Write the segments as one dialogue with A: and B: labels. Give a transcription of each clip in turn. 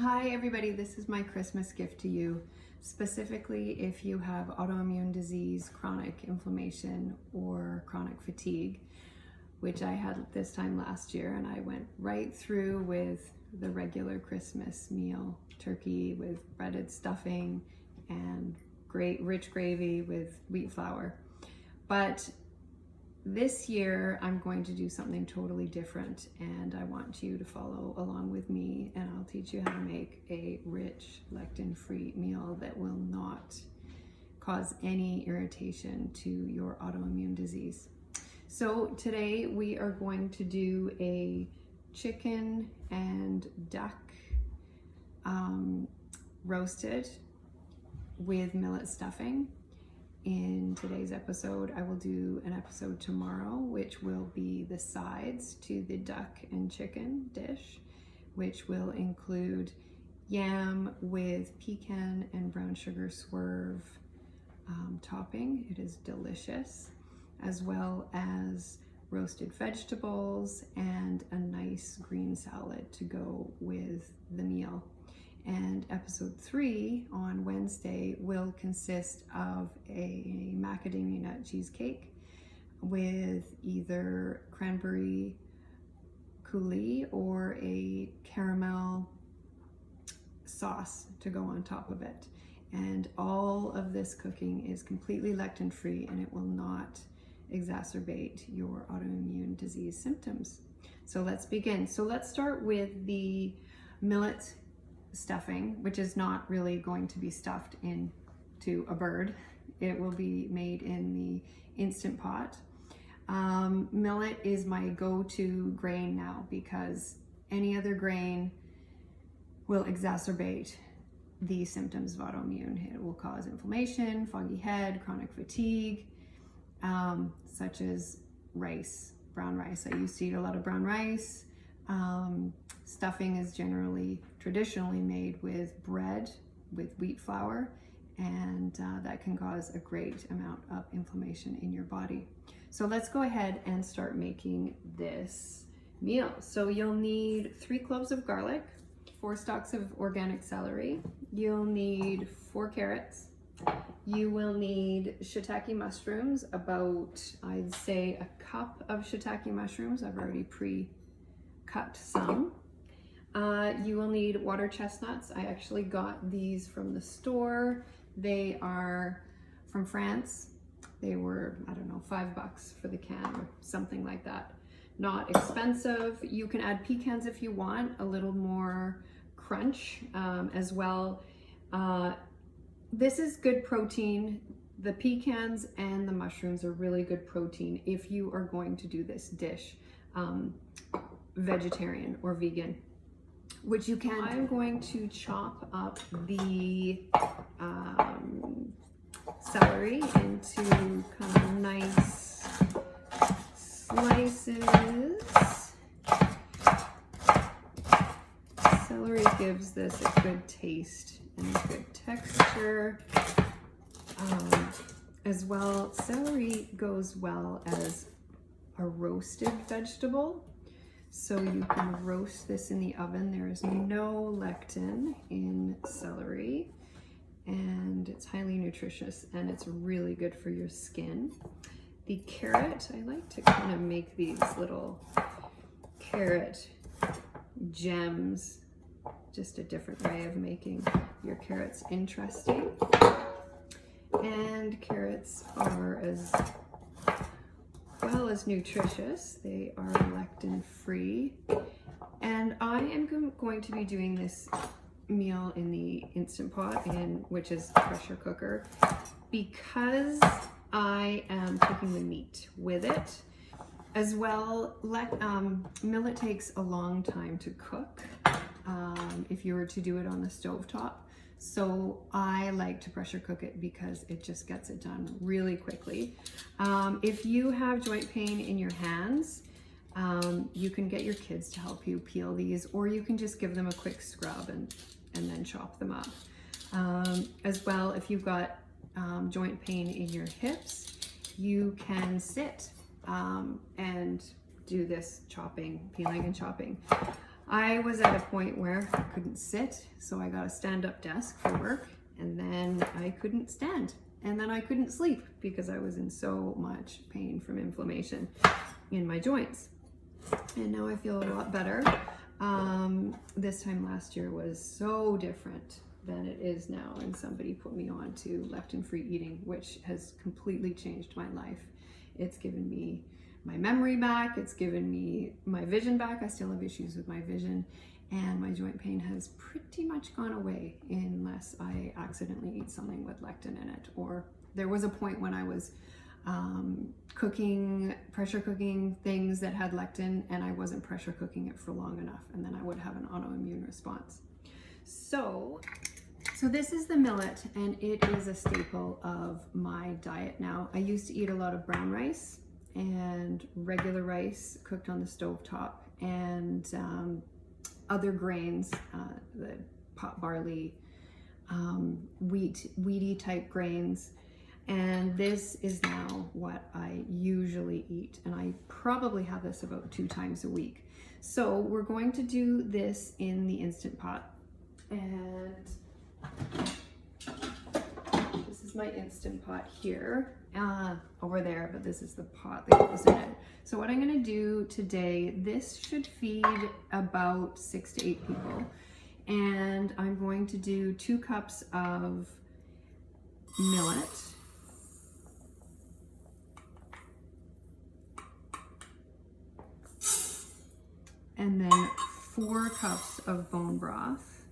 A: Hi everybody, this is my Christmas gift to you, specifically if you have autoimmune disease, chronic inflammation, or chronic fatigue, which I had this time last year, and I went right through with the regular Christmas meal, turkey with breaded stuffing and great rich gravy with wheat flour. But this year I'm going to do something totally different, and I want you to follow along with me, and I'll teach you how to make a rich lectin-free meal that will not cause any irritation to your autoimmune disease. So today we are going to do a chicken and duck roasted with millet stuffing. In today's episode, I will do an episode tomorrow, which will be the sides to the duck and chicken dish, which will include yam with pecan and brown sugar Swerve topping. It is delicious, as well as roasted vegetables and a nice green salad to go with the meal. And episode 3 on Wednesday will consist of a macadamia nut cheesecake with either cranberry coulis or a caramel sauce to go on top of it. And all of this cooking is completely lectin free, and it will not exacerbate your autoimmune disease symptoms. So let's begin. So let's start with the millet stuffing, which is not really going to be stuffed into a bird. It will be made in the Instant Pot. Millet is my go-to grain now because any other grain will exacerbate the symptoms of autoimmune. It will cause inflammation, foggy head, chronic fatigue, such as rice, brown rice. I used to eat a lot of brown rice. Stuffing is traditionally made with bread with wheat flour, and that can cause a great amount of inflammation in your body. So let's go ahead and start making this meal. So you'll need 3 cloves of garlic, 4 stalks of organic celery. You'll need 4 carrots. You will need shiitake mushrooms, about, I'd say, a cup of shiitake mushrooms. I've already pre-cut some. You will need water chestnuts. I actually got these from the store. They are from France. They were, I don't know, $5 for the can or something like that. Not expensive. You can add pecans if you want, a little more crunch as well. This is good protein. The pecans and the mushrooms are really good protein if you are going to do this dish vegetarian or vegan, which you can. I'm going to chop up the celery into kind of nice slices. Celery gives this a good taste and a good texture. As well, celery goes well as a roasted vegetable. So you can roast this in the oven. There is no lectin in celery, and it's highly nutritious, and it's really good for your skin. The carrot, I like to kind of make these little carrot gems, just a different way of making your carrots interesting. And carrots are as well as nutritious. They are lectin free, and I am going to be doing this meal in the Instant Pot, which is a pressure cooker, because I am cooking the meat with it as well. Millet takes a long time to cook if you were to do it on the stovetop. So I like to pressure cook it because it just gets it done really quickly. If you have joint pain in your hands, you can get your kids to help you peel these, or you can just give them a quick scrub and then chop them up. As well, if you've got joint pain in your hips, you can sit and do this chopping, peeling and chopping. I was at a point where I couldn't sit, so I got a stand-up desk for work, and then I couldn't stand, and then I couldn't sleep because I was in so much pain from inflammation in my joints. And now I feel a lot better. This time last year was so different than it is now, and somebody put me on to lectin-free eating, which has completely changed my life. It's given me my memory back, it's given me my vision back. I still have issues with my vision, and my joint pain has pretty much gone away unless I accidentally eat something with lectin in it. Or there was a point when I was pressure cooking things that had lectin, and I wasn't pressure cooking it for long enough, and then I would have an autoimmune response. So this is the millet, and it is a staple of my diet now. I used to eat a lot of brown rice and regular rice cooked on the stovetop, and other grains, the pot barley, wheaty type grains. And this is now what I usually eat, and I probably have this about 2 times a week. So we're going to do this in the Instant Pot, and this is my Instant Pot here, over there, but this is the pot that goes in it. So what I'm going to do today, this should feed about 6 to 8 people, and I'm going to do 2 cups of millet, and then 4 cups of bone broth.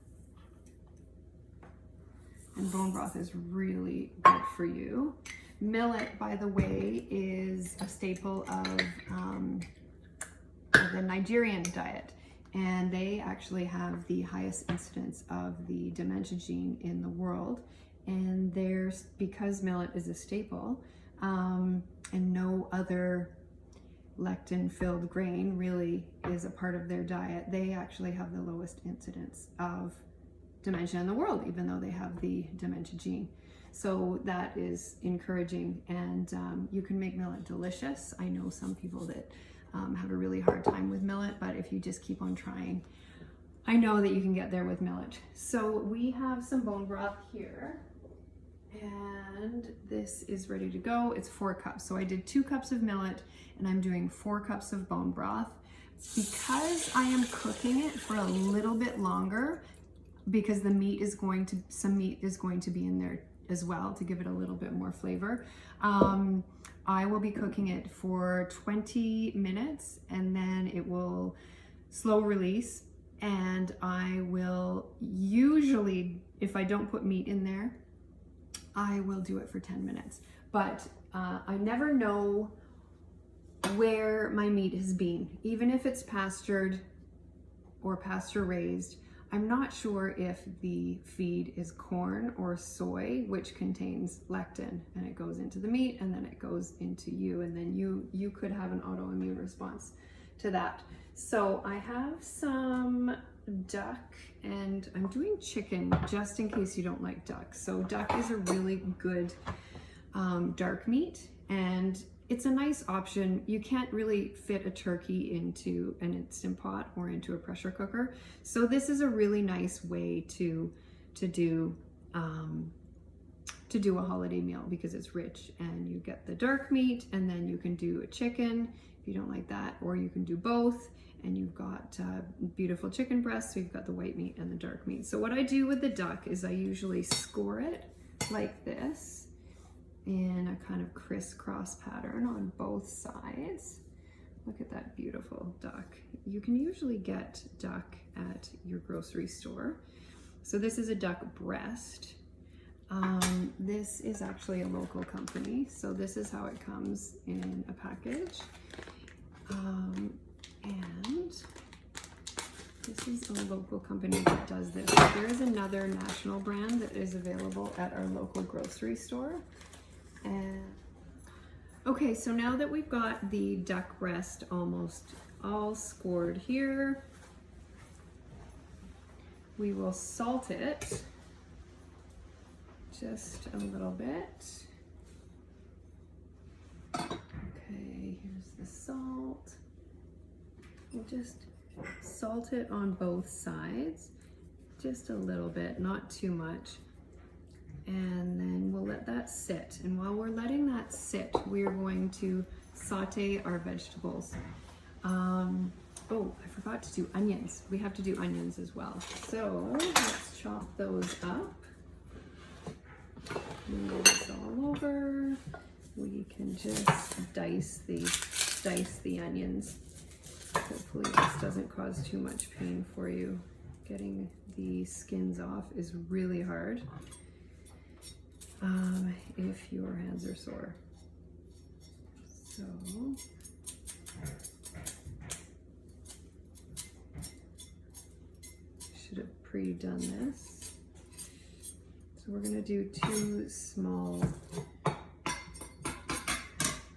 A: And bone broth is really good for you. Millet, by the way, is a staple of the Nigerian diet, and they actually have the highest incidence of the dementia gene in the world. And because millet is a staple, and no other lectin-filled grain really is a part of their diet, they actually have the lowest incidence of dementia in the world, even though they have the dementia gene. So that is encouraging, and you can make millet delicious. I know some people that have a really hard time with millet, but if you just keep on trying, I know that you can get there with millet. So we have some bone broth here, and this is ready to go. It's 4 cups. So I did 2 cups of millet, and I'm doing 4 cups of bone broth. Because I am cooking it for a little bit longer, because some meat is going to be in there as well to give it a little bit more flavor. I will be cooking it for 20 minutes, and then it will slow release. And I will usually, if I don't put meat in there, I will do it for 10 minutes. But I never know where my meat has been, even if it's pastured or pasture raised. I'm not sure if the feed is corn or soy, which contains lectin, and it goes into the meat, and then it goes into you, and then you could have an autoimmune response to that. So I have some duck, and I'm doing chicken just in case you don't like duck. So duck is a really good dark meat, and it's a nice option. You can't really fit a turkey into an Instant Pot or into a pressure cooker. So this is a really nice way to do a holiday meal, because it's rich, and you get the dark meat, and then you can do a chicken if you don't like that, or you can do both, and you've got beautiful chicken breasts, so you've got the white meat and the dark meat. So what I do with the duck is I usually score it like this in a kind of crisscross pattern on both sides. Look at that beautiful duck. You can usually get duck at your grocery store. So this is a duck breast. This is actually a local company, so this is how it comes in a package. And this is a local company that does this. There is another national brand that is available at our local grocery store. And okay, so now that we've got the duck breast almost all scored here, we will salt it just a little bit. Okay, here's the salt. We'll just Salt it on both sides, just a little bit, not too much. And then we'll let that sit. And while we're letting that sit, we're going to saute our vegetables. Oh, I forgot to do onions. We have to do onions as well. So let's chop those up. Move this all over. We can just dice the onions. Hopefully this doesn't cause too much pain for you. Getting the skins off is really hard if your hands are sore. So should have pre-done this. So we're gonna do 2 small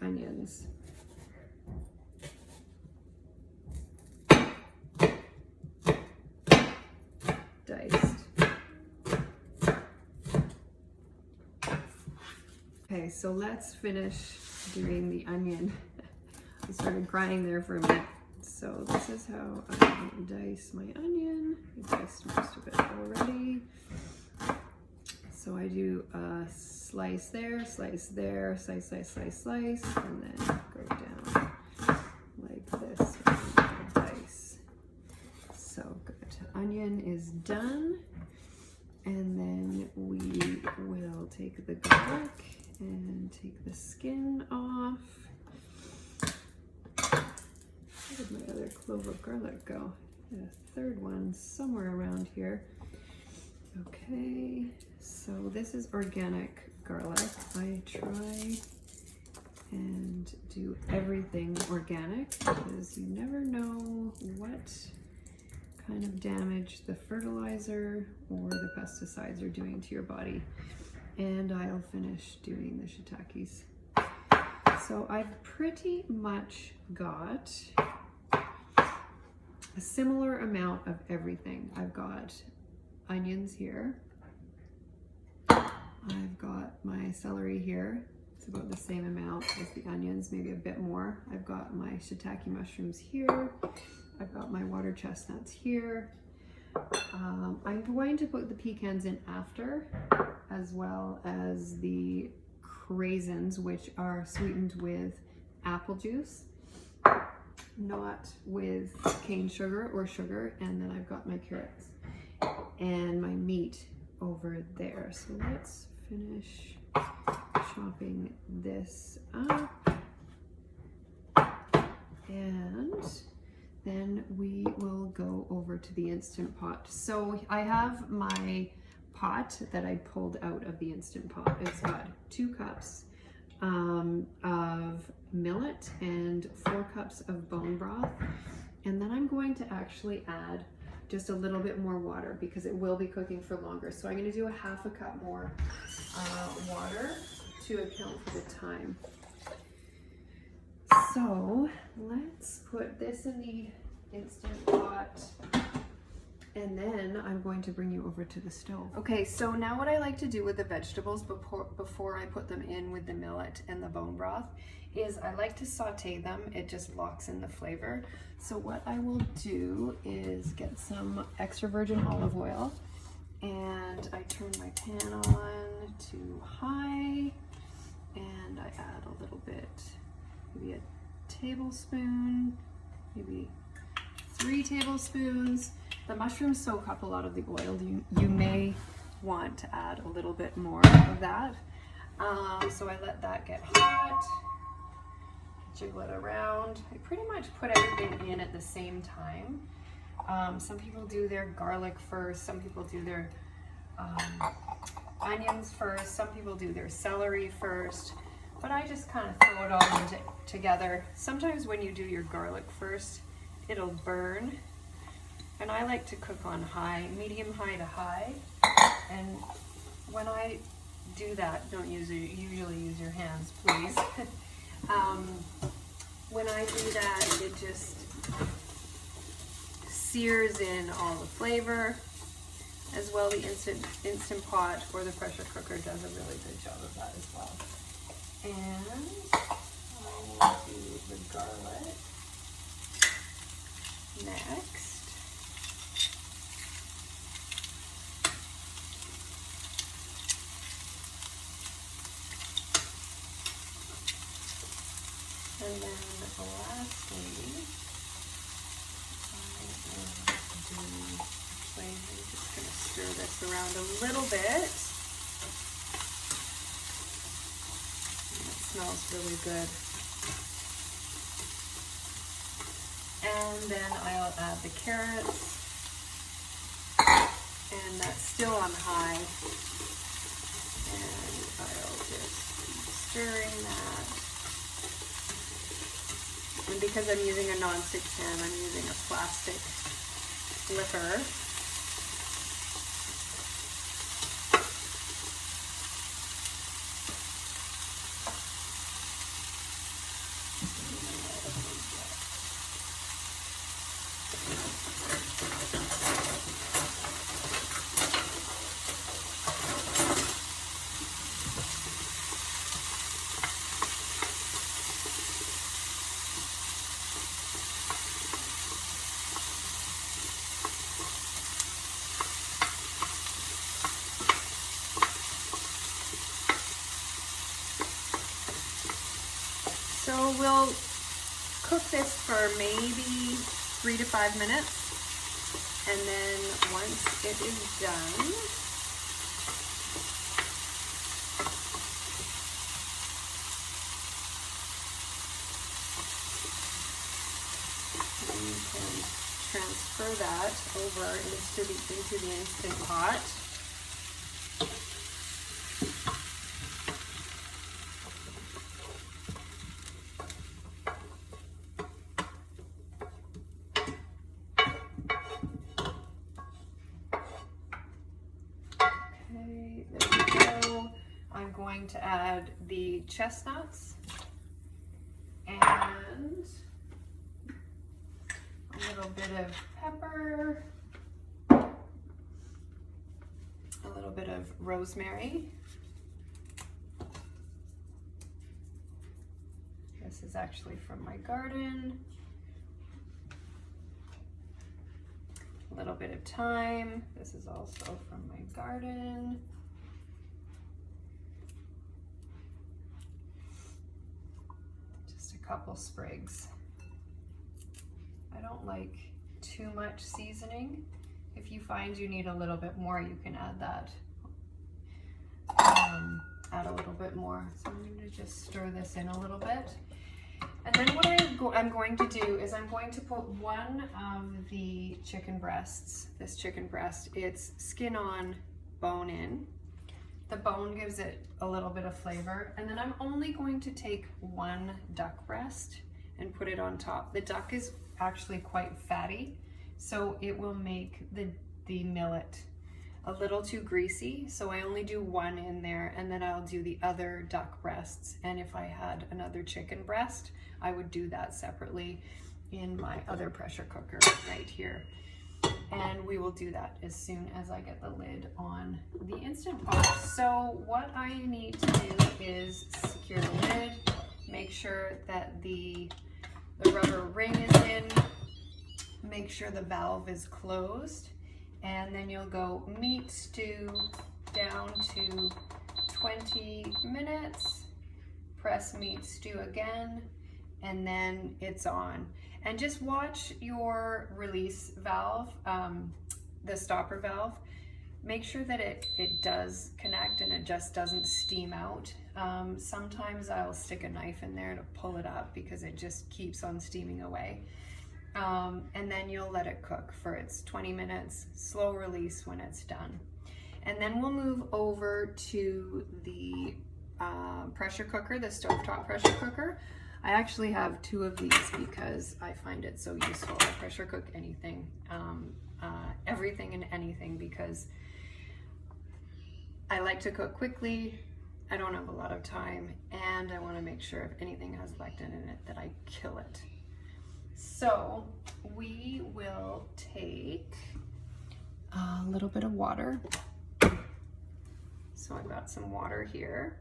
A: onions. Diced. Okay, so let's finish doing the onion. I started crying there for a minute. So this is how I dice my onion. I diced most of it already. So I do a slice there, slice, slice, and then go down like this and dice. So good. Onion is done. And then we will take the garlic and take the skin off. Where did my other clove of garlic go? A third one somewhere around here. Okay, so this is organic garlic. I try and do everything organic because you never know what kind of damage the fertilizer or the pesticides are doing to your body. And I'll finish doing the shiitakes. So I've pretty much got a similar amount of everything. I've got onions here. I've got my celery here. It's about the same amount as the onions, maybe a bit more. I've got my shiitake mushrooms here. I've got my water chestnuts here. I'm going to put the pecans in after, as well as the raisins, which are sweetened with apple juice, not with cane sugar or sugar. And then I've got my carrots and my meat over there. So let's finish chopping this up. And then we will go over to the Instant Pot. So I have my pot that I pulled out of the Instant Pot. It's got 2 cups of millet and 4 cups of bone broth. And then I'm going to actually add just a little bit more water because it will be cooking for longer. So I'm going to do a 1/2 cup more water to account for the time. So let's put this in the Instant Pot, and then I'm going to bring you over to the stove. Okay, so now what I like to do with the vegetables before I put them in with the millet and the bone broth is I like to saute them. It just locks in the flavor. So what I will do is get some extra virgin olive oil, and I turn my pan on to high, and I add a little bit, maybe a tablespoon, maybe 3 tablespoons. The mushrooms soak up a lot of the oil. You may want to add a little bit more of that. So I let that get hot, jiggle it around. I pretty much put everything in at the same time. Some people do their garlic first, some people do their onions first, some people do their celery first, but I just kind of throw it all together. Sometimes when you do your garlic first, it'll burn, and I like to cook on high, medium high to high. And when I do that, don't usually use your hands, please. When I do that, it just sears in all the flavor. As well, the Instant Pot or the pressure cooker does a really good job of that as well. And I will do the garlic. next. And then lastly, I'm just going to stir this around a little bit. It smells really good. And then I'll add the carrots. And that's still on high. And I'll just keep stirring that. And because I'm using a non-stick pan, I'm using a plastic flipper. So we'll cook this for maybe 3 to 5 minutes, and then once it is done, you can transfer that over into the Instant Pot. I'm going to add the chestnuts and a little bit of pepper, a little bit of rosemary. This is actually from my garden. A little bit of thyme. This is also from my garden. Couple sprigs. I don't like too much seasoning. If you find you need a little bit more, you can add that. Add a little bit more. So I'm going to just stir this in a little bit. And then what I'm going to do is I'm going to put one of the chicken breasts, this chicken breast, it's skin on, bone in. The bone gives it a little bit of flavor. And then I'm only going to take one duck breast and put it on top. The duck is actually quite fatty, so it will make the millet a little too greasy. So I only do one in there, and then I'll do the other duck breasts. And if I had another chicken breast, I would do that separately in my other pressure cooker right here. And we will do that as soon as I get the lid on the Instant Pot. So what I need to do is secure the lid, make sure that the rubber ring is in, make sure the valve is closed, and then you'll go meat stew down to 20 minutes, press meat stew again, and then it's on. And just watch your release valve, the stopper valve. Make sure that it does connect and it just doesn't steam out. Sometimes I'll stick a knife in there to pull it up because it just keeps on steaming away. And then you'll let it cook for its 20 minutes, slow release when it's done. And then we'll move over to the pressure cooker, the stovetop pressure cooker. I actually have two of these because I find it so useful. I pressure cook anything, everything and anything, because I like to cook quickly. I don't have a lot of time, and I want to make sure if anything has lectin in it that I kill it. So we will take a little bit of water. So I've got some water here.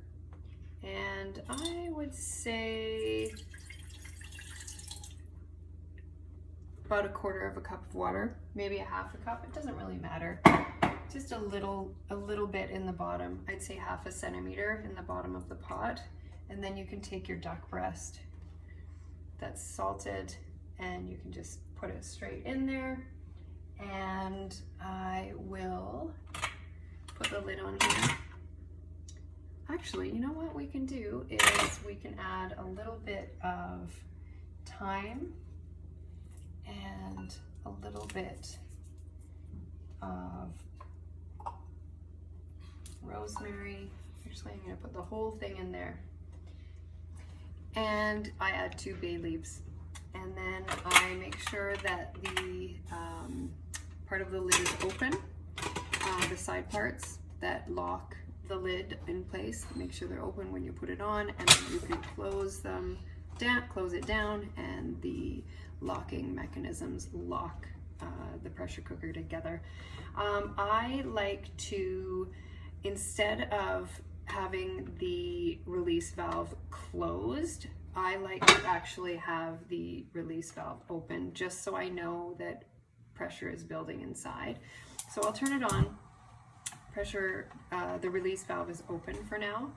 A: And I would say about a quarter of a cup of water, maybe a half a cup, it doesn't really matter. Just a little bit in the bottom. I'd say half a centimeter in the bottom of the pot. And then you can take your duck breast that's salted and you can just put it straight in there. And I will put the lid on here. Actually, you know what we can do is we can add a little bit of thyme and a little bit of rosemary. Actually, I'm going to put the whole thing in there. And I add 2 bay leaves. And then I make sure that the part of the lid is open, the side parts that lock the lid in place. Make sure they're open when you put it on, and then you can close them down, close it down, and the locking mechanisms lock the pressure cooker together. I like to, instead of having the release valve closed, I like to actually have the release valve open, just so I know that pressure is building inside. So I'll turn it on. Pressure, the release valve is open for now.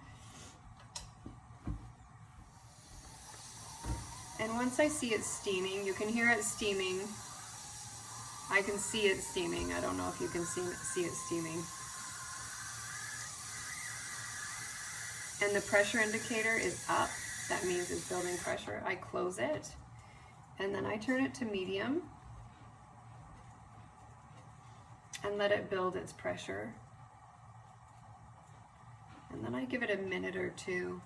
A: And once I see it steaming, you can hear it steaming. I can see it steaming. I don't know if you can see it steaming. And the pressure indicator is up. That means it's building pressure. I close it, and then I turn it to medium and let it build its pressure. And then I give it a minute or two.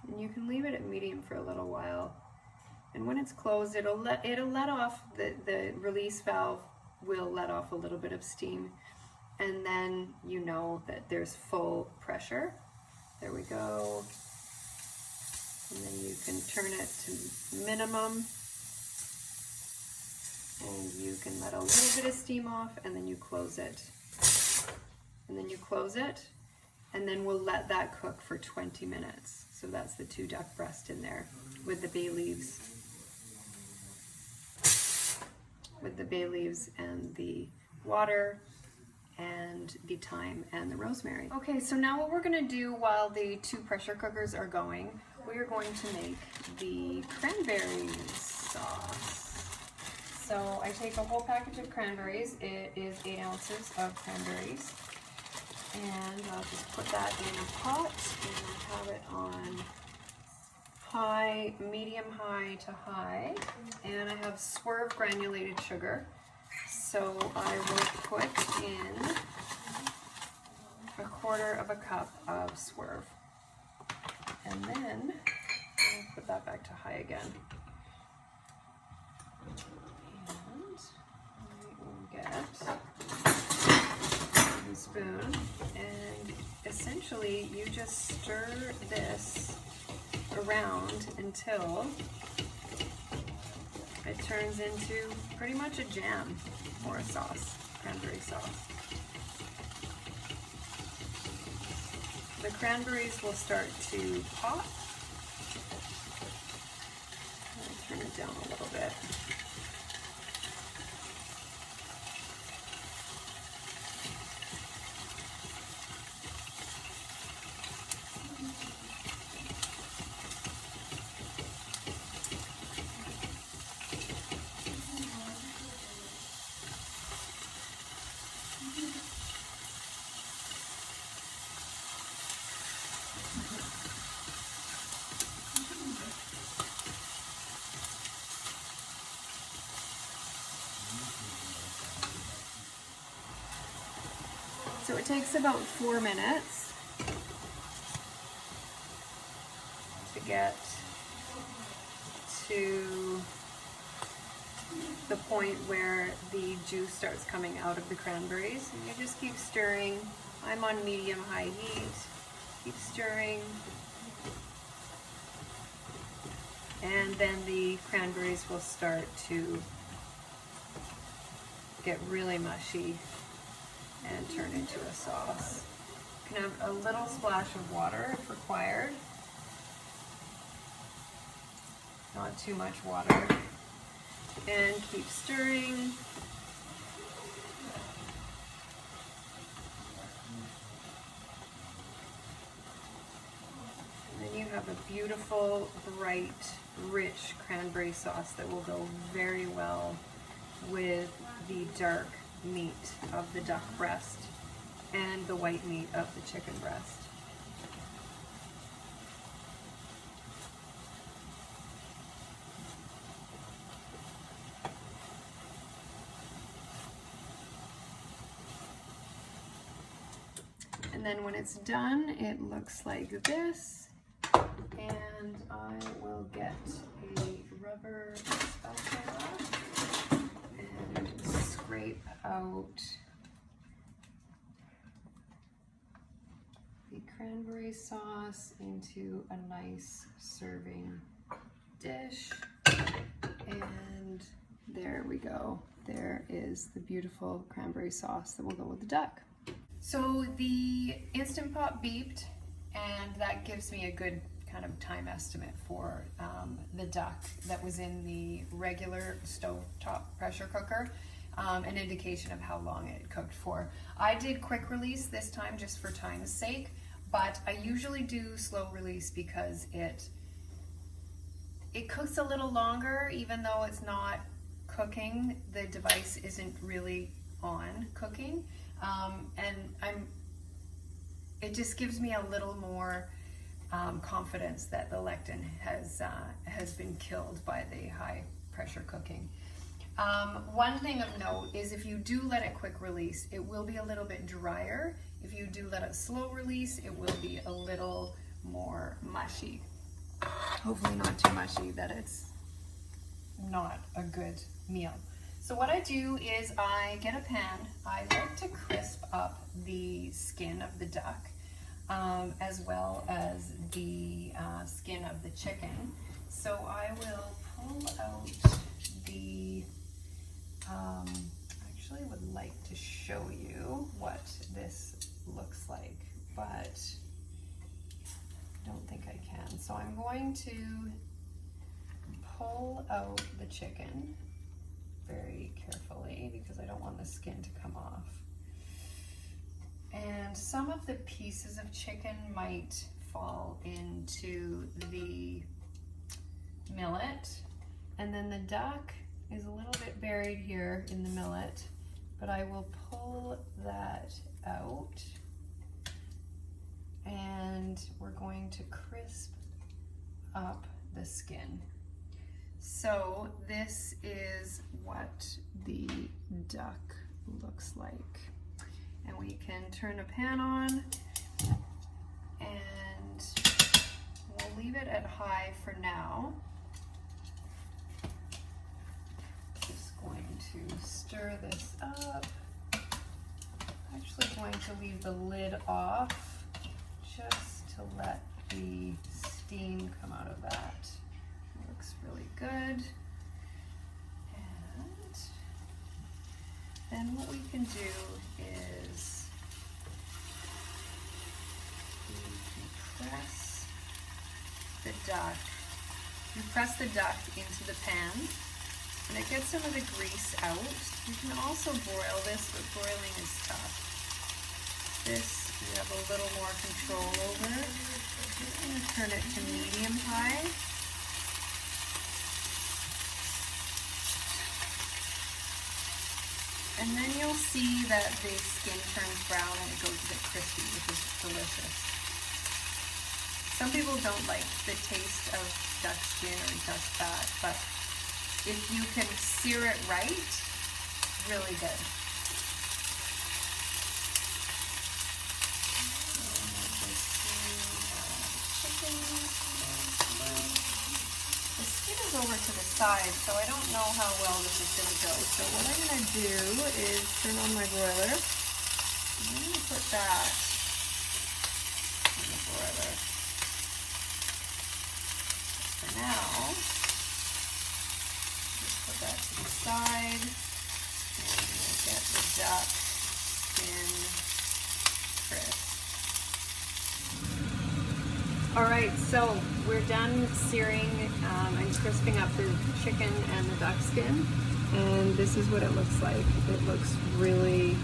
A: And you can leave it at medium for a little while. And when it's closed, it'll let off, the release valve will let off a little bit of steam. And then you know that there's full pressure. There we go. And then you can turn it to minimum. And you can let a little bit of steam off, and then you close it. And then you close it, and then we'll let that cook for 20 minutes. So that's the 2 duck breast in there with the bay leaves. With the bay leaves and the water and the thyme and the rosemary. Okay, so now what we're gonna do while the 2 pressure cookers are going, we are going to make the cranberry sauce. So I take a whole package of cranberries. It is 8 ounces of cranberries. And I'll just put that in a pot, and I have it on high, medium high to high. And I have Swerve granulated sugar. So I will put in a quarter of a cup of Swerve. And then I'll put that back to high again. And I will get a spoon, and essentially you just stir this around until it turns into pretty much a jam or a sauce, cranberry sauce. The cranberries will start to pop. I'll turn it down a little bit. So it takes about 4 minutes to get to the point where the juice starts coming out of the cranberries. And you just keep stirring. I'm on medium-high heat. Keep stirring. And then the cranberries will start to get really mushy and turn into a sauce. You can have a little splash of water if required. Not too much water. And keep stirring. And then you have a beautiful, bright, rich cranberry sauce that will go very well with the dark meat of the duck breast and the white meat of the chicken breast. And then when it's done, it looks like this. And I will get a rubber spatula and scrape out the cranberry sauce into a nice serving dish. And there we go. There is the beautiful cranberry sauce that will go with the duck. So the Instant Pot beeped, and that gives me a good kind of time estimate for the duck that was in the regular stovetop pressure cooker, an indication of how long it cooked for. I did quick release this time just for time's sake, but I usually do slow release because it cooks a little longer. Even though it's not cooking, the device isn't really on cooking, and it just gives me a little more confidence that the lectin has been killed by the high pressure cooking. One thing of note is if you do let it quick release, it will be a little bit drier. If you do let it slow release, it will be a little more mushy. Hopefully not too mushy that it's not a good meal. So what I do is I get a pan. I like to crisp up the skin of the duck, as well as the skin of the chicken. So I will pull out the, actually would like to show you what this looks like, but I don't think I can. So I'm going to pull out the chicken very carefully because I don't want the skin to come off. And some of the pieces of chicken might fall into the millet. And then the duck is a little bit buried here in the millet, but I will pull that out. And we're going to crisp up the skin. So this is what the duck looks like. And we can turn a pan on and we'll leave it at high for now. Just going to stir this up. Actually going to leave the lid off just to let the steam come out of that. It looks really good. And then what we can do is press the duck. You press the duck into the pan and it gets some of the grease out. You can also broil this, but broiling is tough. This you have a little more control over. I'm just going to turn it to medium-high. And then you'll see that the skin turns brown and it goes a bit crispy, which is delicious. Some people don't like the taste of duck skin or duck fat, but if you can sear it right, really good. Over to the side, so I don't know how well this is going to go. So what I'm going to do is turn on my broiler. I'm going to put that in the broiler. for now. Just put that to the side, and we'll get the duck in crisp. All right, so we're done searing and crisping up the chicken and the duck skin, and this is what it looks like. It looks really,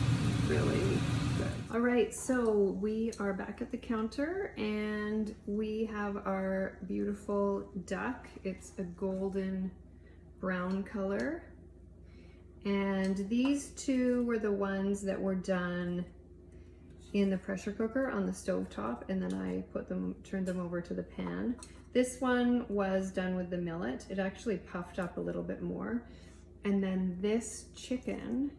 A: really good. All right, so we are back at the counter, and we have our beautiful duck. It's a golden brown color, and these two were the ones that were done in the pressure cooker on the stove top, and then I turned them over to the pan. This one was done with the millet. It actually puffed up a little bit more. And then this chicken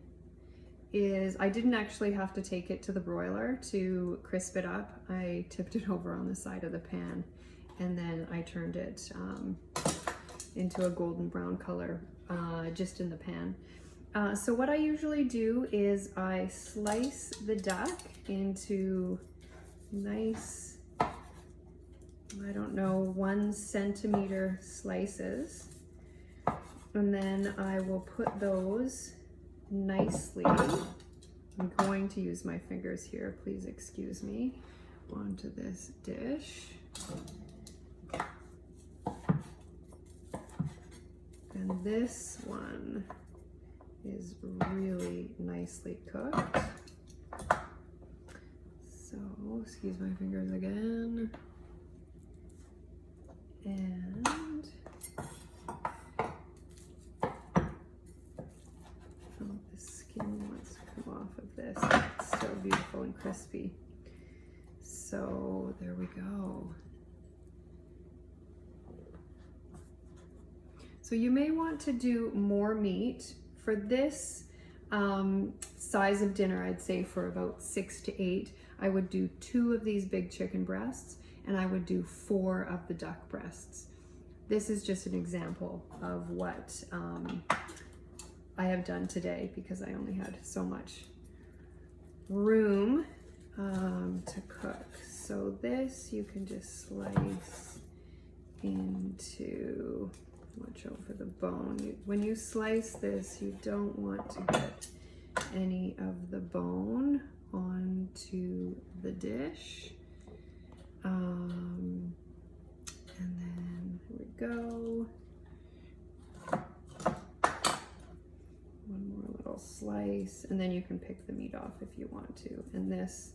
A: I didn't actually have to take it to the broiler to crisp it up. I tipped it over on the side of the pan, and then I turned it into a golden brown color just in the pan. So what I usually do is I slice the duck into nice, I don't know, 1 centimeter slices. And then I will put those nicely, I'm going to use my fingers here, please excuse me, onto this dish. And this one is really nicely cooked. So, excuse my fingers again. And the skin wants to come off of this. It's so beautiful and crispy. So there we go. So you may want to do more meat. For this size of dinner, I'd say for about 6 to 8, I would do 2 of these big chicken breasts, and I would do 4 of the duck breasts. This is just an example of what I have done today, because I only had so much room to cook. So this you can just slice into, watch out for the bone. When you slice this, you don't want to get any of the bone onto the dish. And then here we go. One more little slice, and then you can pick the meat off if you want to. And this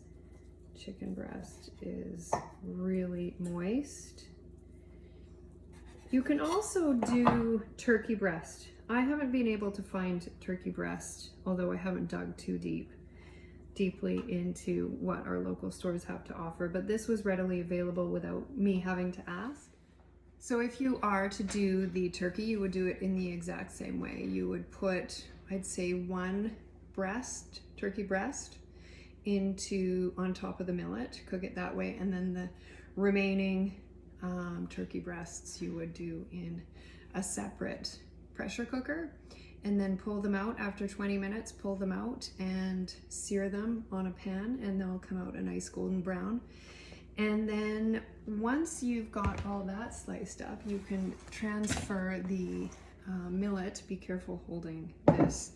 A: chicken breast is really moist. You can also do turkey breast. I haven't been able to find turkey breast, although I haven't dug too deeply into what our local stores have to offer, but this was readily available without me having to ask. So if you are to do the turkey, you would do it in the exact same way. You would put, I'd say, 1 turkey breast on top of the millet, cook it that way, and then the remaining turkey breasts you would do in a separate pressure cooker, and then pull them out after 20 minutes, pull them out and sear them on a pan, and they'll come out a nice golden brown. And then once you've got all that sliced up, you can transfer the millet. Be careful holding this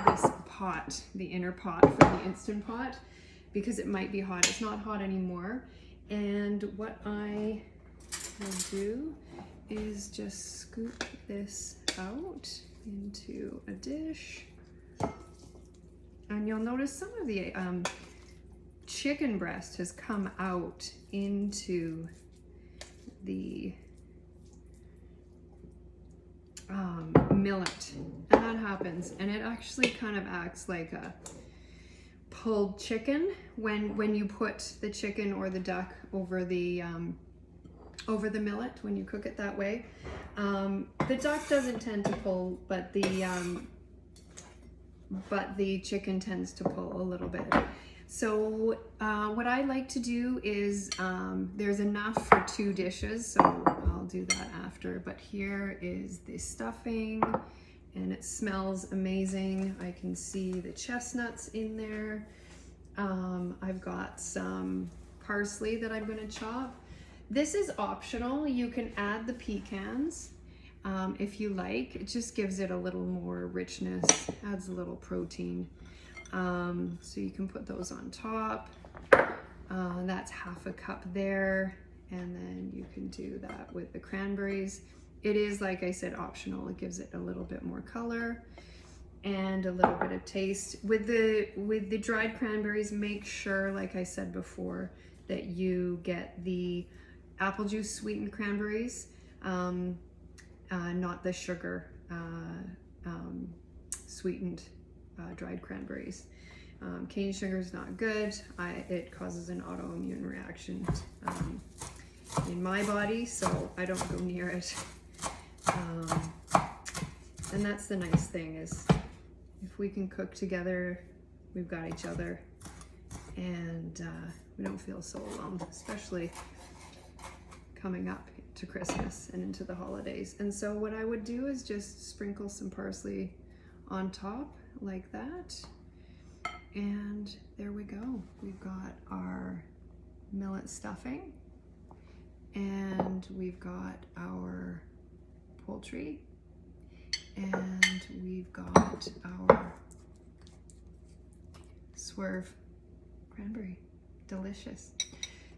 A: this pot, the inner pot for the Instant Pot, because it might be hot. It's not hot anymore. And what I will do is just scoop this out into a dish. And you'll notice some of the chicken breast has come out into the millet, and that happens, and it actually kind of acts like a pulled chicken when you put the chicken or the duck over the millet, when you cook it that way. The duck doesn't tend to pull, but the chicken tends to pull a little bit. So what I like to do is, there's enough for 2 dishes, so I'll do that after. But here is the stuffing, and it smells amazing. I can see the chestnuts in there. I've got some parsley that I'm going to chop. This is optional. You can add the pecans if you like. It just gives it a little more richness, adds a little protein. So you can put those on top. That's half a cup there. And then you can do that with the cranberries. It is, like I said, optional. It gives it a little bit more color and a little bit of taste. With the dried cranberries, make sure, like I said before, that you get the apple juice sweetened cranberries, not the sugar sweetened dried cranberries. Cane sugar is not good. It causes an autoimmune reaction in my body, so I don't go near it. And that's the nice thing, is if we can cook together, we've got each other, and we don't feel so alone, especially coming up to Christmas and into the holidays. And so what I would do is just sprinkle some parsley on top like that. And there we go. We've got our millet stuffing, and we've got our poultry, and we've got our Swerve cranberry. Delicious.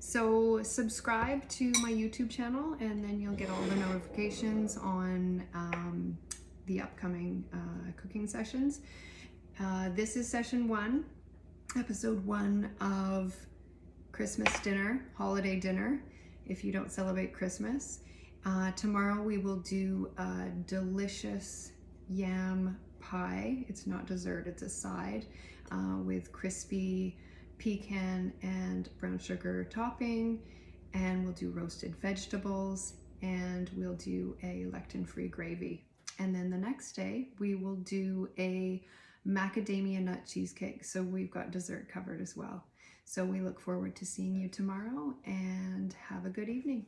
A: So subscribe to my YouTube channel, and then you'll get all the notifications on the upcoming cooking sessions. This is session 1, episode 1 of Christmas dinner, holiday dinner, if you don't celebrate Christmas. Tomorrow we will do a delicious yam pie. It's not dessert, it's a side, with crispy pecan and brown sugar topping, and we'll do roasted vegetables, and we'll do a lectin-free gravy. And then the next day we will do a macadamia nut cheesecake. So we've got dessert covered as well. So we look forward to seeing you tomorrow, and have a good evening.